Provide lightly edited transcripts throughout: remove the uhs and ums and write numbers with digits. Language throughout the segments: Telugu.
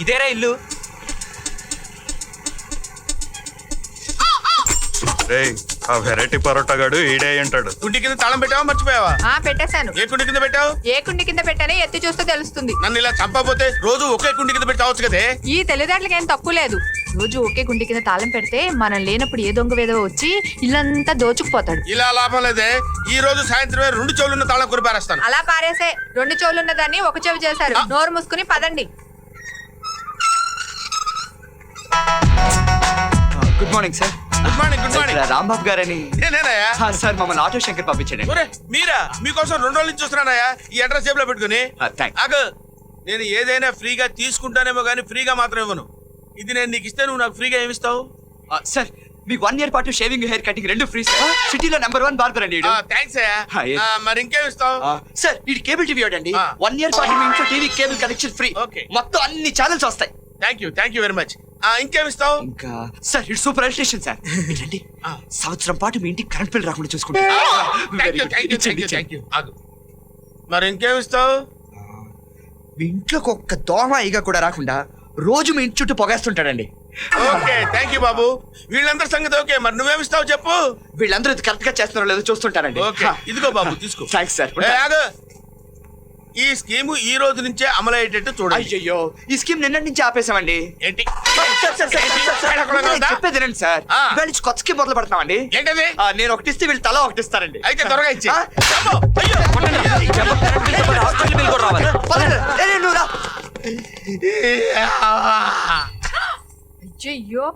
ఇదేరా ఇల్లు. ఆ వెరైటీ పరోటా గాడు ఈడే అంటాడు. కుండి కింద తాళం పెట్టావా మర్చిపోయావా? పెట్టేశాను. ఏ కుండి కింద పెట్టావు? ఏ కుండి కింద పెట్టానే ఎత్తి చూస్తే తెలుస్తుంది. నన్ను ఇలా చంపకపోతే రోజు ఒకే కుండి కింద పెట్టావచ్చు కదే. ఈ తెలివితేటలకి ఏం తక్కువ లేదు. రోజు ఒకే కుండి కింద తాళం పెడితే మనం లేనప్పుడు ఏ దొంగ వేదో వచ్చి ఇల్లంతా దోచుకుపోతాడు. ఇలా లాభం లేదే. ఈ రోజు సాయంత్రమే 2 చెవులున్న తాళం కొరి పారేస్తాను. అలా పారేసే 2 చెవులు ఉన్నదాన్ని ఒక చెవి చేశారు. నోరు మూసుకుని పదండి. Good morning sir. Good morning. Good morning. Rambabu గారని. నేనేనయ్యా. సార్ మమ్మల్ని ఆటో శంకర్ పంపించండి. మీరా? మీకోసం 2 రోజుల నుంచి చూస్తున్నానయ్యా. ఈ అడ్రస్ జేబులో పెట్టుకుని. ఆగు. నేను ఏదైనా ఫ్రీగా తీసుకుంటానేమో కానీ ఫ్రీగా మాత్రం ఇవ్వను. ఇది నేను నీకు ఇస్తే నువ్వు నాకు ఫ్రీగా ఏమిస్తావు? సార్ మీకు 1 year పాటు shaving, hair cutting 2 free sir. సిటీలో #1 బార్బర్ అండి. థ్యాంక్స్ అయ్యా. మరి ఇంకేమి ఇస్తావు? సార్ ఇది కేబుల్ టీవీ అండి. 1 year పాటు మీ ఇంట్లో టీవీ కేబుల్ కనెక్షన్ ఫ్రీ. మొత్తం అన్ని ఛానల్స్ వస్తాయి. Thank you very much. ఇంకేమి ఇస్తావు? ఇంకా సార్ ఇది సూపర్ స్టేషన్ సార్. ఏంటండి సంవత్సరం పాటు మీ ఇంటికి కరెంట్ బిల్ రాకుండా చూసుకుంటాను. మరి ఇంకేమి ఇస్తావు? మీ ఇంట్లోకి ఒక్క దోమ ఈగ కూడా రాకుండా రోజు మీ ఇంటి చుట్టూ పొగేస్తుంటాడండి. ఓకే థ్యాంక్ యూ బాబు. వీళ్ళందరి సంగతి ఓకే. మరి నువ్వేమిస్తావు చెప్పు. వీళ్ళందరూ ఇది కరెక్ట్ గా చేస్తున్నారో లేదో చూస్తుంటారండి. ఓకే ఇదిగో బాబు తీసుకో. Thanks sir. ఈ స్కీము ఈ రోజు నుంచే అమలు అయ్యేటట్టు చూడండి. అయ్యో ఈ స్కీమ్ నిన్నటి నుంచి ఆపేసామండి. ఏంటి చెప్పేది రండి సార్. ఇవాళ నుంచి కొత్త స్కీమ్ మొదలు పెడతామండి. ఏంటది? నేను ఒకటి ఇస్తే వీళ్ళు తల ఒకటి ఇస్తారండి. అయితే త్వరగా ఇచ్చి. అయ్యో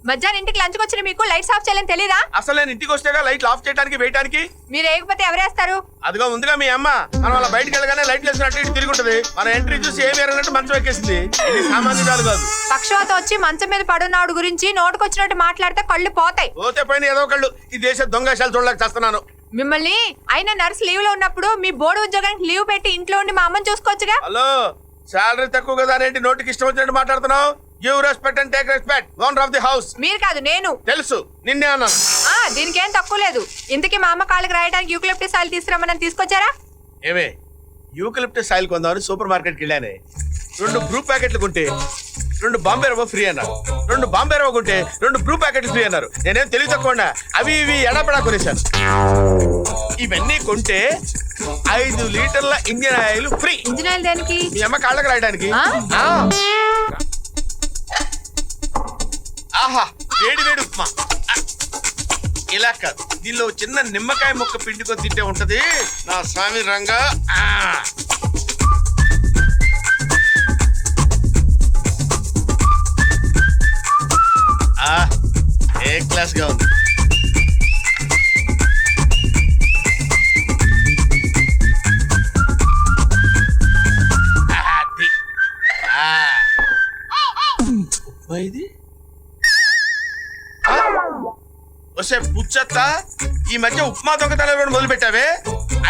మధ్యాహ్నం ఇంటికి లంచ్కి వచ్చిన మీకు లైట్స్ ఆఫ్ చేయాలని తెలీదా? అసలు నేను ఇంటికి వస్తేగా లైట్లు ఆఫ్ చేయడానికి వేయడానికి. మీరు వేయకపోతే ఎవరేస్తారు? అదిగో ముందుగా మీ అమ్మ. మనం అలా బయటకు వెళ్ళగానే లైట్లు వేసినట్టు ఇటు తిరిగి ఉంటుంది. మన ఎంట్రీ చూసి ఏమి ఎరగనట్టు మంచం ఎక్కేసింది. ఇది సామాన్యురాలు కాదు. పక్షవాత వచ్చి మంచం మీద పడున్నాడు గురించి నోటుకొచ్చినట్టు మాట్లాడితే కళ్ళు పోతాయి. పోతే పైన ఏదో కళ్ళు. ఈ దేశ దొంగశాలు చూడలేక చేస్తున్నాను. మిమ్మల్ని అయినా నర్స్ లీవ్ లో ఉన్నప్పుడు మీ బోర్డు ఉద్యోగానికి లీవ్ పెట్టి ఇంట్లో ఉండి మా అమ్మని చూసుకోవచ్చుగా. హలో శాలరీ తక్కువ కదా ఏంటి నోటికి ఇష్టం వచ్చినట్టు మాట్లాడుతున్నావు? Give respect and take respect. Owner of the house. మీరు కాదు నేను. తెలుసు నిన్నే అన్నాను. దీనికేం తక్కువ లేదు. ఇంతకీ మా అమ్మ కాళ్ళకి రాయడానికి యూకలిప్టస్ ఆయిల్ తీసుకురమ్మని తీసుకొచ్చారా? ఏమే యూకలిప్టస్ ఆయిల్ కొందామని సూపర్ మార్కెట్కి వెళ్ళానే. 2 బ్రూ ప్యాకెట్లు కొంటే 2 బాంబే రవ్వ ఫ్రీ అన్నారు. 2 బాంబే రవ్వ కొంటే 2 బ్రూ ప్యాకెట్లు ఫ్రీ అన్నారు. నేనేం తెలివి తక్కువ అవి ఇవి ఎడపడా కొనేశాను. ఇవన్నీ కొంటే 5 లీటర్ల engine oil free. Engine oil దేనికి? మీ అమ్మ కాళ్ళకి రాయడానికి. ఆహా వేడి వేడి ఉప్మా. ఇలా కాదు, దీనిలో చిన్న నిమ్మకాయ ముక్క పిండుకొని తింటే ఉంటది నా స్వామి రంగా. ఏ క్లాస్ గా ఉంది. ఇది వస్తే పుచ్చత్త ఈ మధ్య ఉప్మా దొంగతనాలు మొదలు పెట్టావే.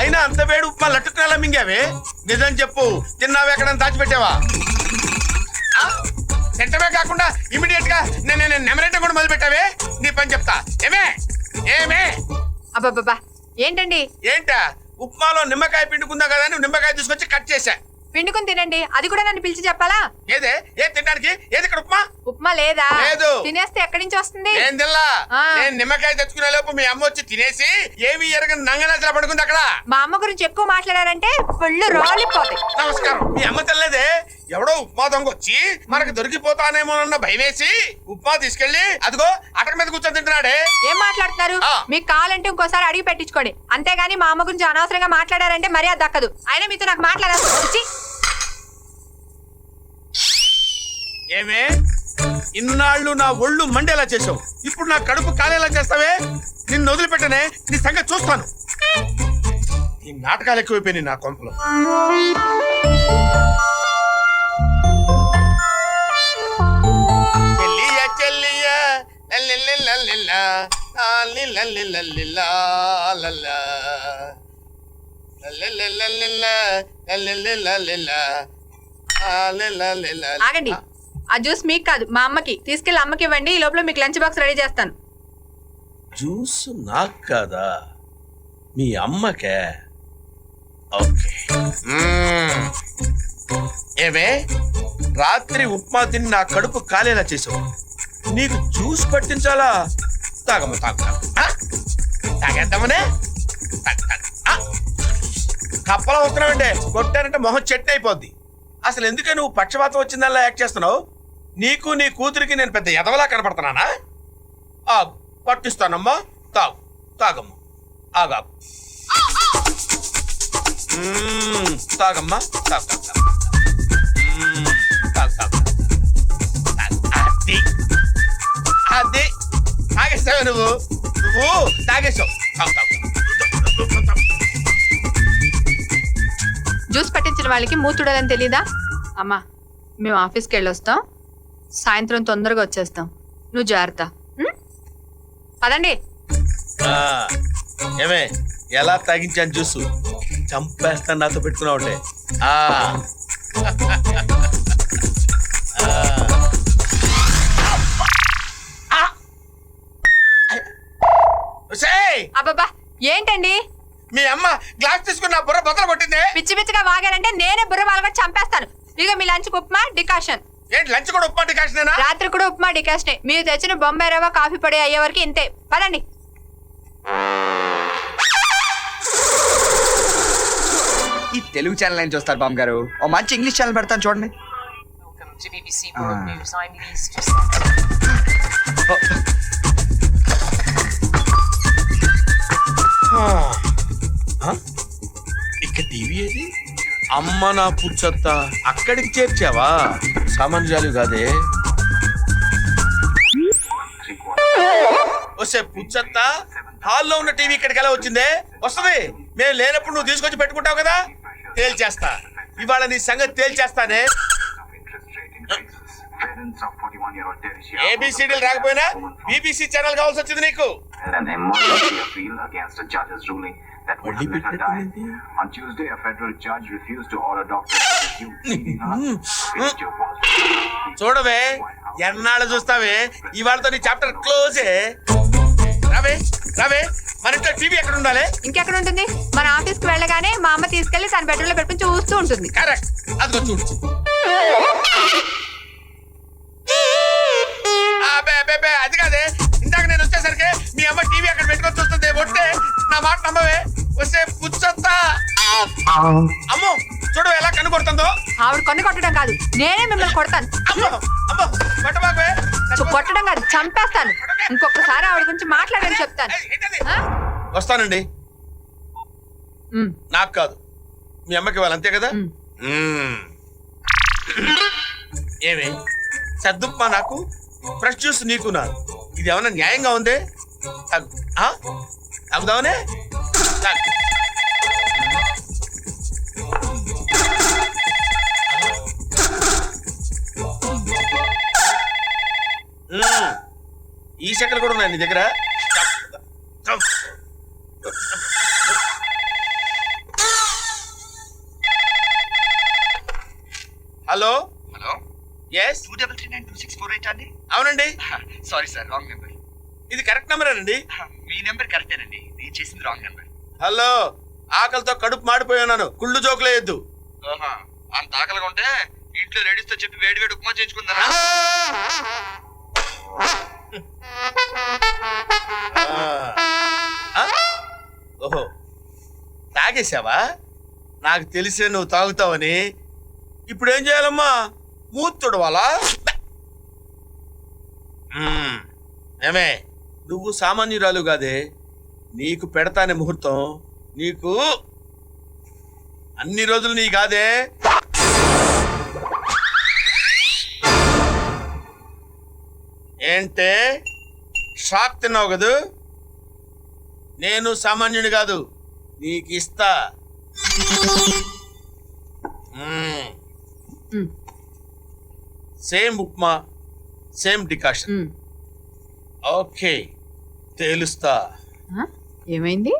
అయినా అంత వేడి ఉప్మా లట్టుకునేలా మింగావే. నిజం చెప్పు, తిన్నావే ఎక్కడైనా దాచిపెట్టావా? తింటమే కాకుండా ఇమీడియట్ గా నేను నెమరేట కూడా మొదలు పెట్టావే. నీ పని చెప్తా. ఏమే అబ్బాబ్బా ఏంటండి? ఏంటా ఉప్మాలో నిమ్మకాయ పిండుకుందా కదా అని నిమ్మకాయ తీసుకొచ్చి కట్ చేశా. పిండుకుని తినండి. అది కూడా నన్ను పిలిచి చెప్పాలా? ఏది తినడానికి? ఏది ఇక్కడ ఉప్మా? ఉప్మా లేదా? లేదు. తినేస్తే ఎక్కడి నుంచి వస్తుంది? నేను తినలా. నేను నిమ్మకాయ తెచ్చుకునే లోపు మీ అమ్మ వచ్చి తినేసి ఏమి ఎరగని నంగనచలా పడుకుంది అక్కడ. మా అమ్మ గురించి ఎక్కువ మాట్లాడారంటే పళ్ళు రాలిపోతాయి. నమస్కారం. మీ అమ్మ తెల్లదే. ఎవడో ఉప్మా దొంగ వచ్చి మనకు దొరికిపోతానేమోనన్న భయమేసి ఉప్మా తీసుకెళ్లి అదిగో అటక మీద కూర్చొని తింటున్నాడే. ఏం మాట్లాడుతున్నారు? మీకు కావాలంటే ఇంకోసారి అడిగి పెట్టించుకోండి. అంతేగాని మా అమ్మ గురించి అనవసరంగా మాట్లాడారంటే మర్యాద దక్కదు. అయినా మీతో నాకు మాట్లాడాల్సి. ఏమే ఇన్నాళ్ళు నా ఒళ్ళు మండేలా చేసావు, ఇప్పుడు నా కడుపు కాలేలా చేస్తావే. నిన్ను వదిలిపెట్టనే, నీ సంగతి చూస్తాను. ఈ నాటకాలు ఎక్కువైపోయినాయి నా కొంపలో. ఆగండి. ఆ జ్యూస్ మీకు కాదు మా అమ్మకి. తీసుకెళ్ళి అమ్మకి ఇవ్వండి. ఈ లోపల మీకు లంచ్ బాక్స్ రెడీ చేస్తాను. జ్యూస్ నాకు కాదా, మీ అమ్మకే? ఓకే. ఏమే రాత్రి ఉప్మా తిని నా కడుపు కాలేలా చేసావు. నీకు జ్యూస్ పట్టించాలా? తాగమ్మ తాగు తాగు. తాగేద్దామనే కప్పలా వస్తున్నావంటే కొట్టానంటే మొహం చెట్టు అయిపోద్ది. అసలు ఎందుకే నువ్వు పక్షపాతం వచ్చిందల్లా యాక్ట్ చేస్తున్నావు? నీకు నీ కూతురికి నేను పెద్ద ఎదవలా కనపడుతున్నానా? ఆగు, పట్టిస్తానమ్మా. తాగు తాగమ్మా. ఆగాగు. తాగమ్మా. తాగు తాగు తాగు. తాగు తాగు. అది అది తాగేస్తావు నువ్వు తాగేసావు. తాగు తాగు. జ్యూస్ పట్టించిన వాళ్ళకి మూతుడాలని తెలీదా? అమ్మా, మేము ఆఫీస్కి వెళ్ళొస్తాం, సాయంత్రం తొందరగా వచ్చేస్తాం. నువ్వు జాగ్రత్త. పదండి. ఏమే ఎలా తాగించాను జ్యూసు? చంపేస్తాను నాతో పెట్టుకున్నావు అంటే. అబ్బబ్బా, ఏంటండి మీ అమ్మ గ్లాస్ తీసుకుని నా బుర్ర బద్దలు కొట్టింది. పిచ్చి పిచ్చిగా వాగారంటే నేనే బుర్ర వాళ్ళకి చంపేస్తాను. ఇక మీ లంచ్ ఉప్మా డికాషన్. ఏంటి లంచ్ కూడా ఉప్మా డికాషనేనా? రాత్రి కూడా ఉప్మా డికాషనే. మీరు తెచ్చిన బొంబాయి రవ్వ కాఫీ పొడి అయ్యే వరకు ఇంతే. పదండి. ఈ తెలుగు ఛానల్ ఏం చూస్తారు బామ్ గారు? ఓ మంచి ఇంగ్లీష్ ఛానల్ పెడతాను చూడండి. Welcome to BBC World News. I'm Elise Gisette. ఇక టీవీ ఏది? అమ్మ నా పుచ్చత్త, అక్కడికి చేర్చావా? సామాన్యాలు కాదే. వస్తే పుచ్చత్త, హాల్లో ఉన్న టీవీ ఇక్కడికి ఎలా వచ్చిందే? వస్తుంది. మేము లేనప్పుడు నువ్వు తీసుకొచ్చి పెట్టుకుంటావు కదా, తేల్చేస్తా. ఇవాళ నీ సంగతి తేల్చేస్తానే. ఏబిసిడీలు రాకపోయినా బీబీసీ ఛానల్ కావాల్సి వచ్చింది నీకు. On Tuesday, a federal judge refused to order doctors to resume చూడవే, ఎన్నాళ్ళు చూస్తావే? ఇవాళతో నీ చాప్టర్ క్లోజే. రావే రావే, మన ఇంట్లో టీవీ ఎక్కడ ఉండాలి? ఇంకెక్కడ ఉంటుంది? మన ఆఫీస్ కి వెళ్ళగానే మా అమ్మ తీసుకెళ్లి తన బెడ్రూమ్ లో పెట్టుకుని చూస్తూ ఉంటుంది. కరెక్ట్, అదిగో చూడు. అది కాదే, ఇందాక నేను వచ్చేసరికి మీ అమ్మ టీవీ అక్కడ పెట్టుకొని చూస్తుంది. ఒట్టే నా మాట నమ్మవే. వస్తే పుచ్చొత్తా. అమ్మో చూడు ఎలా కన్ను కొడుతుందో. ఆవిడ కొన్ను కొట్టడం కాదు, నేనే మిమ్మల్ని కొడతాను. అమ్మో అమ్మో కొట్టబాబే. కొట్టడం కాదు, చంపేస్తాను. ఇంకొకసారి ఆవిడ గురించి మాట్లాడని చెప్తాను. వస్తానండి. నాకు కాదు, మీ అమ్మకి వాళ్ళు, అంతే కదా? ఏమే సర్దుప్పా నాకు, ఫ్రెష్ జ్యూస్ నీకు నా. ఇది ఏమన్నా న్యాయంగా ఉందే? తాగుదామనే. ఈ శకలు కూడా ఉన్నాయి నీ దగ్గర. హలో హలో, ఎస్ 2339264 అండి. అవునండి. Sorry sir, wrong number. ఇది కరెక్ట్ నెంబరేనండి. మీ నెంబర్ కరెక్టేనండి, నేను చేసింది రాంగ్ నెంబర్. హలో, ఆకలితో కడుపు మాడిపోయాను, కుళ్ళు జోకులేయద్దు. అంత ఆకలిగా ఉంటే ఇంట్లో లేడీస్ తో చెప్పి వేడి వేడి ఉప్మా చేయించుకుందారా? ఓహో, తాగేసావా? నాకు తెలిసే నువ్వు తాగుతావని. ఇప్పుడు ఏం చేయాలమ్మా? మూతుడు వాళ్ళ ఏమే, నువ్వు సామాన్యురాలు కాదే. నీకు పెడతానే ముహూర్తం. నీకు అన్ని రోజులు నీ కాదే. ఏంటే షాక్ తిన్నావు కదూ? నేను సామాన్యుని కాదు, నీకు ఇస్తా. Same upma, same decoction. Okay, తేలుస్తా. ఏమైంది?